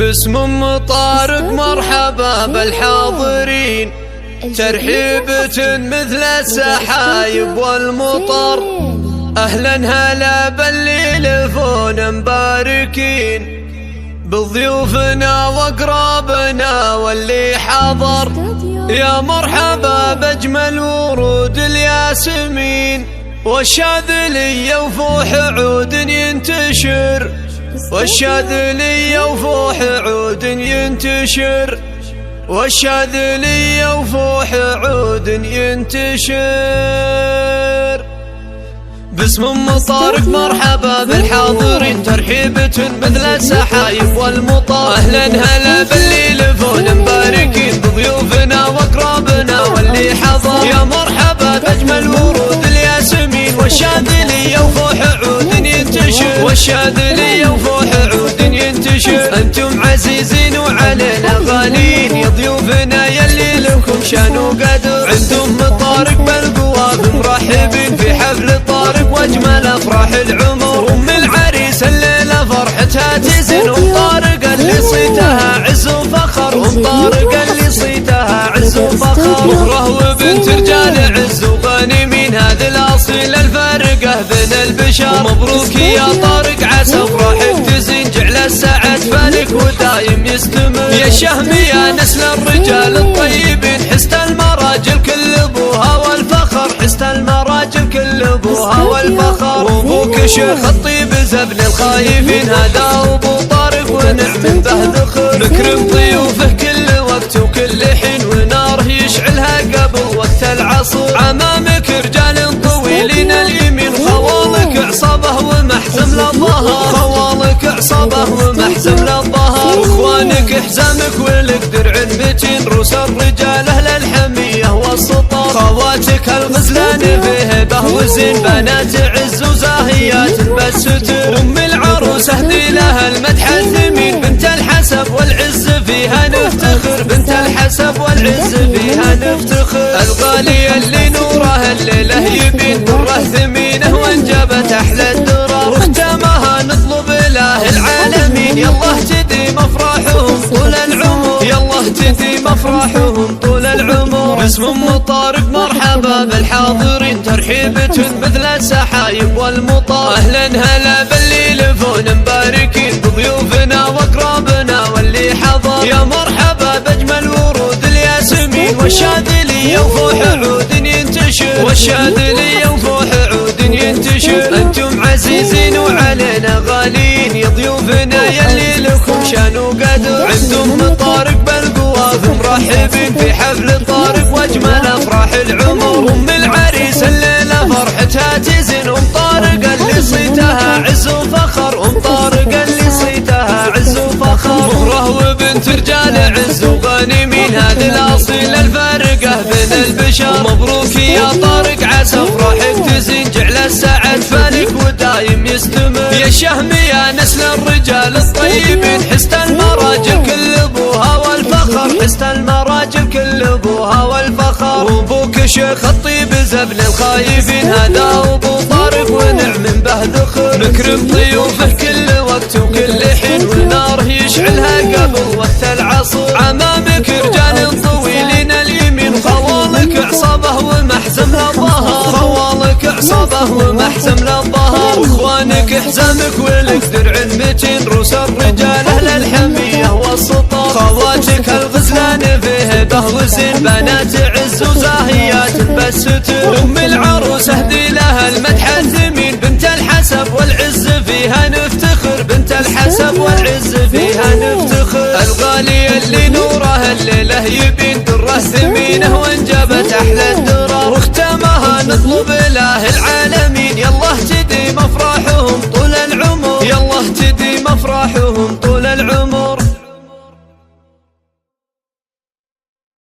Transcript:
باسم ام طارق مرحبا بالحاضرين، ترحيبة مثل السحايب والمطر. اهلا هلا باللي يلفون مباركين، بضيوفنا واقرابنا واللي حضر. يا مرحبا باجمل ورود الياسمين، والشاذلية وفوح عود ينتشر، والشاذلية وفوح عود ينتشر، والشاذلية وفوح عود ينتشر. باسم ام طارق مرحبا بالحاضرين، ترحيبة مثل السحايب والمطر. اهلا هلا باللي يلفون مباركين، بضيوفنا واقرابنا واللي حضر. يا مرحبا باجمل ورود الياسمين، والشاذلية وفوح عود ينتشر، والشاذلية وفوح عود ينتشر. انتم عزيزين وعلينا غالين، يا ضيوفنا يلي لكم شان وقدر. عندهم طارق بالقوافي مرحبين في حفل طارق واجمل افراح العمر. ام العريس الليله فرحتها تزين، ام طارق اللي صيتها عز وفخر، ام طارق اللي صيتها عز وفخر. مهره وبنت رجال عز وغانمين، هذه الاصيل الفارقه بين البشر. مبروك يا طارق عسى افراحك تزين، جعل السعد فالك ودايم يستمر. يا شهم يا نسل الرجال الطيبين، حست المراجل كل ابوها والفخر، حست المراجل كل ابوها والفخر. وابوك شيخ الطيب زبن الخايفين، هذا ابو طارق ونعم به ذخر. نكرم ضيوفه كل وقت وكل حين، وناره يشعلها قبل وقت العصر. عمامك رجال طويلين اليمين، خوالك عصابه ومحزم للظهر، خوالك عصابه ومحزم للظهر. اخوانك حزامك ولك درع متين، روس الرجال اهل الحميه والسطر. خواتك الغزلان بهبه وزين، بنات عز وزاهيات بالستر. ام العروس اهدي لها المدح الثمين، بنت الحسب والعز فيها نفتخر، بنت الحسب والعز فيها نفتخر. الغالية اللي نوره الليله يبين، دره ثمينه وانجبت احلى الدرر. واختامها نطلب اله العالمين، يالله تديم افراحهم طول العمر، يالله تديم افراحهم طول العمر. باسم ام طارق مرحبا بالحاضرين، ترحيبة مثل السحايب والمطر. اهلا هلا باللي يلفون مباركين، بضيوفنا واقرابنا واللي حضر. يا مرحبا باجمل ورود الياسمين، والشاذلية وفوح عود ينتشر، والشاذلية وفوح عود ينتشر. انتم عزيزين وعلينا غالين، يا ضيوفنا يلي لكم شان وقدر. عندهم طارق بالقوافي مرحبين في حفل طارق واجمل افراح العمر. ام العريس الليله فرحتها تزين، ام طارق اللي صيتها عز وفخر، ام طارق اللي صيتها عز وفخر. مهره وبنت رجال عز وغانمين، هذه الاصيل الفارقه بين البشر. مبروك يا طارق عسى افراحك تزين، جعل السعد فالك ودايم يستمر. يا شهم يا نسل الرجال الطيبين، حست المراجل كل ابوها والفخر، حست المراجل كل ابوها والفخر. وابوك شيخ الطيب زبن الخايفين، هذا ابو طارق ونعم به ذخر. نكرم ضيوفه كل وقت وكل حين، وناره يشعلها قبل وقت العصر. عمامك رجال طويلين اليمين، خوالك عصابه ومحزم للظهر، خوالك عصابه ومحزم للظهر. واخوانك حزامك ولك درع متين، روس الرجال اهل الحميه والسطر. خواتك الغزلان بهبه وزين، بنات عز وزاهيات بالستر. ام العروس اهدي لها المدح الثمين، بنت الحسب والعز فيها نفتخر، بنت الحسب والعز فيها نفتخر. الغالية اللي نوره الليله يبين، دره ثمينه وانجبت احلى الدرر.